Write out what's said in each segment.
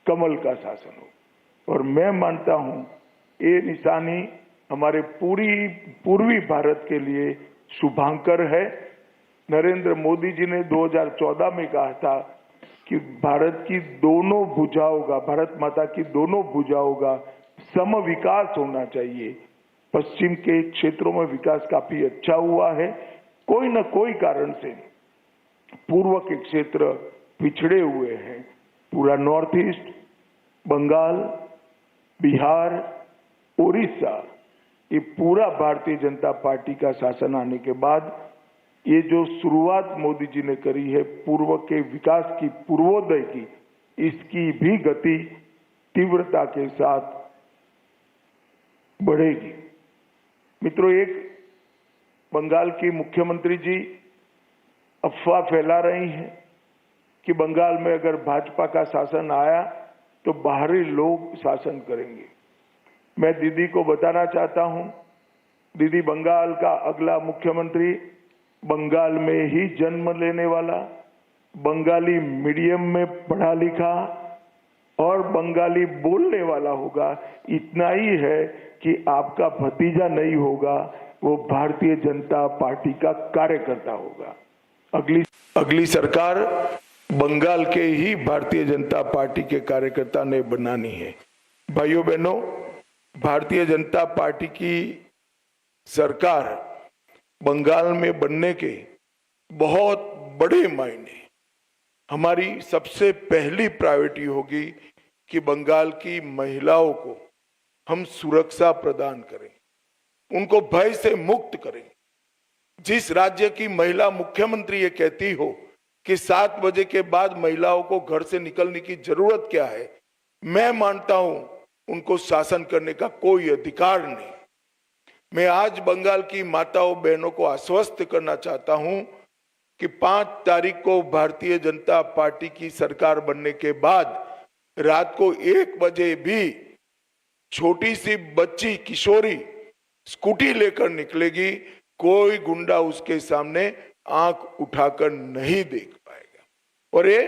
कमल का शासन हो। और मैं मानता हूं ये निशानी हमारे पूर्वी भारत के लिए शुभांकर है। नरेंद्र मोदी जी ने 2014 में कहा था कि भारत की दोनों भुजाओं का, भारत माता की दोनों भुजाओं का सम विकास होना चाहिए। पश्चिम के क्षेत्रों में विकास काफी अच्छा हुआ है, कोई न कोई कारण से पूर्व के क्षेत्र पिछड़े हुए हैं। पूरा नॉर्थ ईस्ट, बंगाल, बिहार, उड़ीसा, ये पूरा भारतीय जनता पार्टी का शासन आने के बाद ये जो शुरुआत मोदी जी ने करी है पूर्व के विकास की, पूर्वोदय की, इसकी भी गति तीव्रता के साथ बढ़ेगी। मित्रों, एक बंगाल की मुख्यमंत्री जी अफवाह फैला रही हैं कि बंगाल में अगर भाजपा का शासन आया तो बाहरी लोग शासन करेंगे। मैं दीदी को बताना चाहता हूं, दीदी बंगाल का अगला मुख्यमंत्री बंगाल में ही जन्म लेने वाला, बंगाली मीडियम में पढ़ा लिखा और बंगाली बोलने वाला होगा। इतना ही है कि आपका भतीजा नहीं होगा, वो भारतीय जनता पार्टी का कार्यकर्ता होगा। अगली सरकार बंगाल के ही भारतीय जनता पार्टी के कार्यकर्ता ने बनानी है। भाइयों बहनों, भारतीय जनता पार्टी की सरकार बंगाल में बनने के बहुत बड़े मायने, हमारी सबसे पहली प्रायोरिटी होगी कि बंगाल की महिलाओं को हम सुरक्षा प्रदान करें, उनको भय से मुक्त करें। जिस राज्य की महिला मुख्यमंत्री ये कहती हो कि 7 बजे के बाद महिलाओं को घर से निकलने की जरूरत क्या है, मैं मानता हूं उनको शासन करने का कोई अधिकार नहीं। मैं आज बंगाल की माताओं बहनों को आश्वस्त करना चाहता हूं कि 5 तारीख को भारतीय जनता पार्टी की सरकार बनने के बाद रात को 1 बजे भी छोटी सी बच्ची किशोरी स्कूटी लेकर निकलेगी, कोई गुंडा उसके सामने आंख उठाकर नहीं देख पाएगा। और ये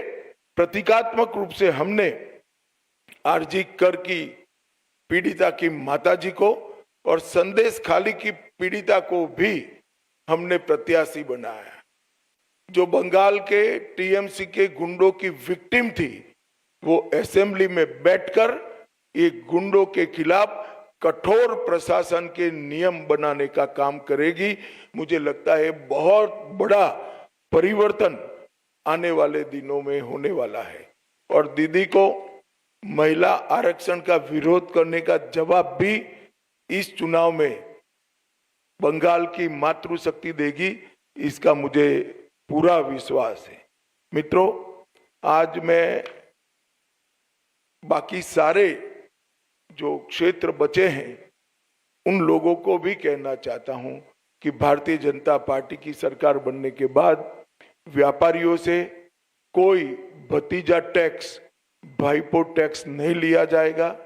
प्रतीकात्मक रूप से हमने आरजी कर की पीड़िता की माताजी को और संदेश खाली की पीड़िता को भी हमने प्रत्याशी बनाया। जो बंगाल के टीएमसी के गुंडों की विक्टिम थी, वो असेंबली में बैठकर ये गुंडों के खिलाफ कठोर प्रशासन के नियम बनाने का काम करेगी। मुझे लगता है बहुत बड़ा परिवर्तन आने वाले दिनों में होने वाला है। और दीदी को महिला आरक्षण का विरोध करने का जवाब भी इस चुनाव में बंगाल की मातृशक्ति देगी, इसका मुझे पूरा विश्वास है। मित्रों, आज मैं बाकी सारे जो क्षेत्र बचे हैं उन लोगों को भी कहना चाहता हूं कि भारतीय जनता पार्टी की सरकार बनने के बाद व्यापारियों से कोई भतीजा टैक्स, भाईपो टैक्स नहीं लिया जाएगा।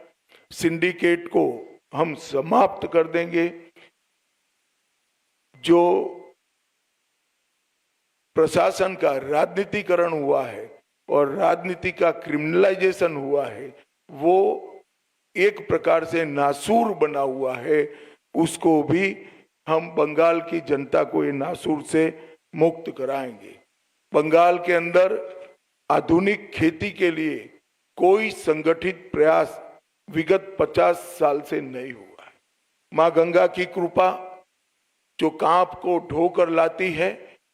सिंडिकेट को हम समाप्त कर देंगे। जो प्रशासन का राजनीतिकरण हुआ है और राजनीति का क्रिमिनलाइजेशन हुआ है, वो एक प्रकार से नासूर बना हुआ है, उसको भी हम बंगाल की जनता को ये नासूर से मुक्त कराएंगे। बंगाल के अंदर आधुनिक खेती के लिए कोई संगठित प्रयास विगत 50 साल से नहीं हुआ है। मां गंगा की कृपा जो कांप को ढोकर लाती है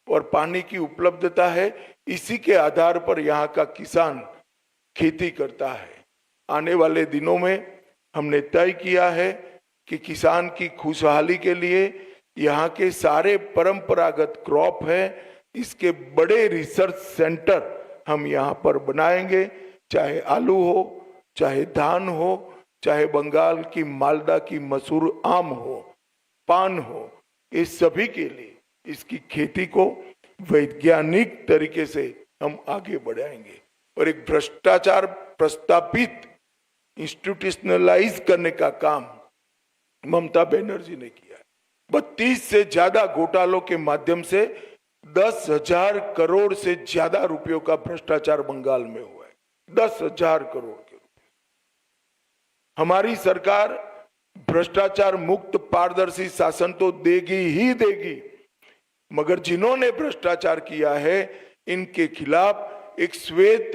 और पानी की उपलब्धता है, इसी के आधार पर यहाँ का किसान खेती करता है। आने वाले दिनों में हमने तय किया है कि किसान की खुशहाली के लिए यहाँ के सारे परंपरागत क्रॉप है, इसके बड़े रिसर्च सेंटर हम यहाँ पर बनाएंगे। चाहे आलू हो, चाहे धान हो, चाहे बंगाल की मालदा की मसूर आम हो, पान हो, इस सभी के लिए इसकी खेती को वैज्ञानिक तरीके से हम आगे बढ़ाएंगे। और एक भ्रष्टाचार प्रस्तापित इंस्टीट्यूशनलाइज करने का काम ममता बनर्जी ने किया है। 32 से ज्यादा घोटालों के माध्यम से 10,000 करोड़ से ज्यादा रुपयों का भ्रष्टाचार बंगाल में हुआ है। 10,000 करोड़ के। हमारी सरकार भ्रष्टाचार मुक्त पारदर्शी शासन तो देगी ही देगी, मगर जिन्होंने भ्रष्टाचार किया है इनके खिलाफ एक श्वेत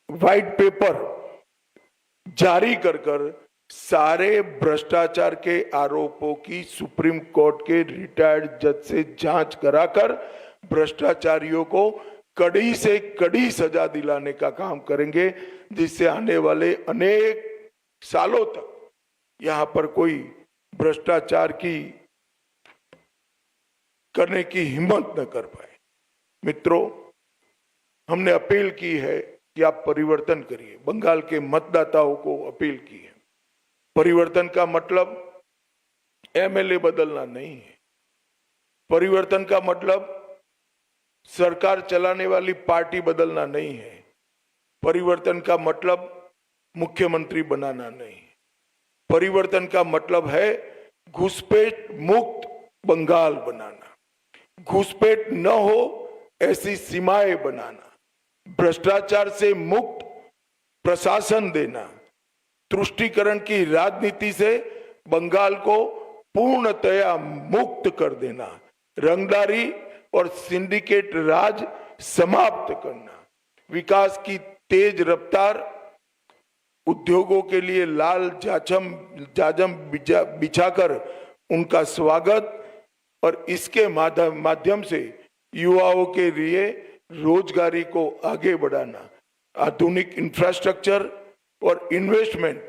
व्हाइट पेपर जारी कर सारे भ्रष्टाचार के आरोपों की सुप्रीम कोर्ट के रिटायर्ड जज से जांच कराकर भ्रष्टाचारियों को कड़ी से कड़ी सजा दिलाने का काम करेंगे, जिससे आने वाले अनेक सालों तक यहां पर कोई भ्रष्टाचार की करने की हिम्मत न कर पाए। मित्रों, हमने अपील की है कि आप परिवर्तन करिए। बंगाल के मतदाताओं को अपील की है। परिवर्तन का मतलब एमएलए बदलना नहीं है। परिवर्तन का मतलब सरकार चलाने वाली पार्टी बदलना नहीं है। परिवर्तन का मतलब मुख्यमंत्री बनाना नहीं है। परिवर्तन का मतलब है घुसपैठ मुक्त बंगाल बनाना, घुसपैठ न हो ऐसी सीमाएं बनाना, भ्रष्टाचार से मुक्त प्रशासन देना, तुष्टीकरण की राजनीति से बंगाल को पूर्णतया मुक्त कर देना, रंगदारी और सिंडिकेट राज समाप्त करना, विकास की तेज रफ्तार, उद्योगों के लिए लाल जाजम बिछाकर उनका स्वागत और इसके माध्यम से युवाओं के लिए रोजगारी को आगे बढ़ाना, आधुनिक इंफ्रास्ट्रक्चर और इन्वेस्टमेंट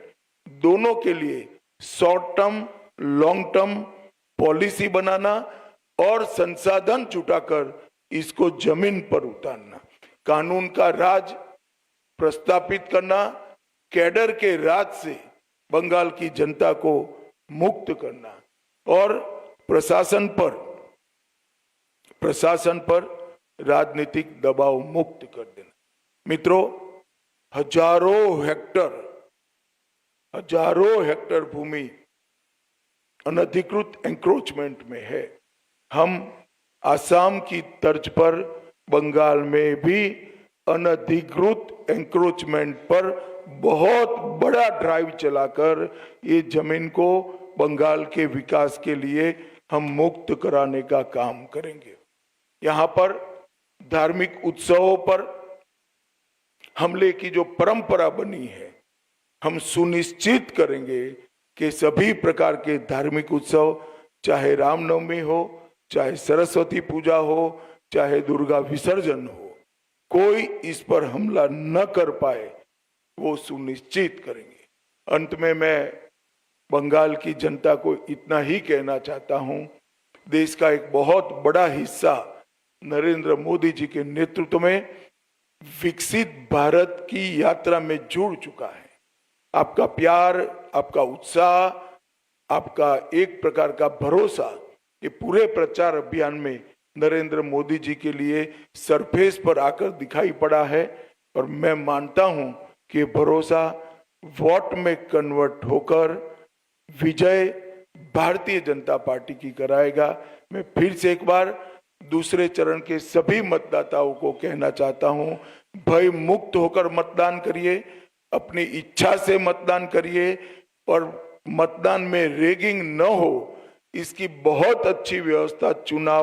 दोनों के लिए short term long term policy बनाना और संसाधन जुटाकर इसको जमीन पर उतारना, कानून का राज प्रस्तापित करना, कैडर के राज से बंगाल की जनता को मुक्त करना और प्रशासन पर राजनीतिक दबाव मुक्त कर देना। मित्रों, हजारों हेक्टर भूमि अनधिकृत एंक्रोचमेंट में है। हम आसाम की तर्ज पर बंगाल में भी अनधिकृत एंक्रोचमेंट पर बहुत बड़ा ड्राइव चलाकर ये जमीन को बंगाल के विकास के लिए हम मुक्त कराने का काम करेंगे। यहाँ पर धार्मिक उत्सवों पर हमले की जो परंपरा बनी है, हम सुनिश्चित करेंगे कि सभी प्रकार के धार्मिक उत्सव, चाहे रामनवमी हो, चाहे सरस्वती पूजा हो, चाहे दुर्गा विसर्जन हो, कोई इस पर हमला न कर पाए, वो सुनिश्चित करेंगे। अंत में मैं बंगाल की जनता को इतना ही कहना चाहता हूं, देश का एक बहुत बड़ा हिस्सा नरेंद्र मोदी जी के नेतृत्व में विकसित भारत की यात्रा में जुड़ चुका है। आपका प्यार, आपका उत्साह, आपका एक प्रकार का भरोसा, ये पूरे प्रचार अभियान में नरेंद्र मोदी जी के लिए सरफेस पर आकर दिखाई पड़ा है और मैं मानता हूं कि ये भरोसा वोट में कन्वर्ट होकर विजय भारतीय जनता पार्टी की कराएगा। मैं फिर से एक बार दूसरे चरण के सभी मतदाताओं को कहना चाहता हूं, भय मुक्त होकर मतदान करिए, अपनी इच्छा से मतदान करिए और मतदान में रेगिंग न हो, इसकी बहुत अच्छी व्यवस्था चुनाव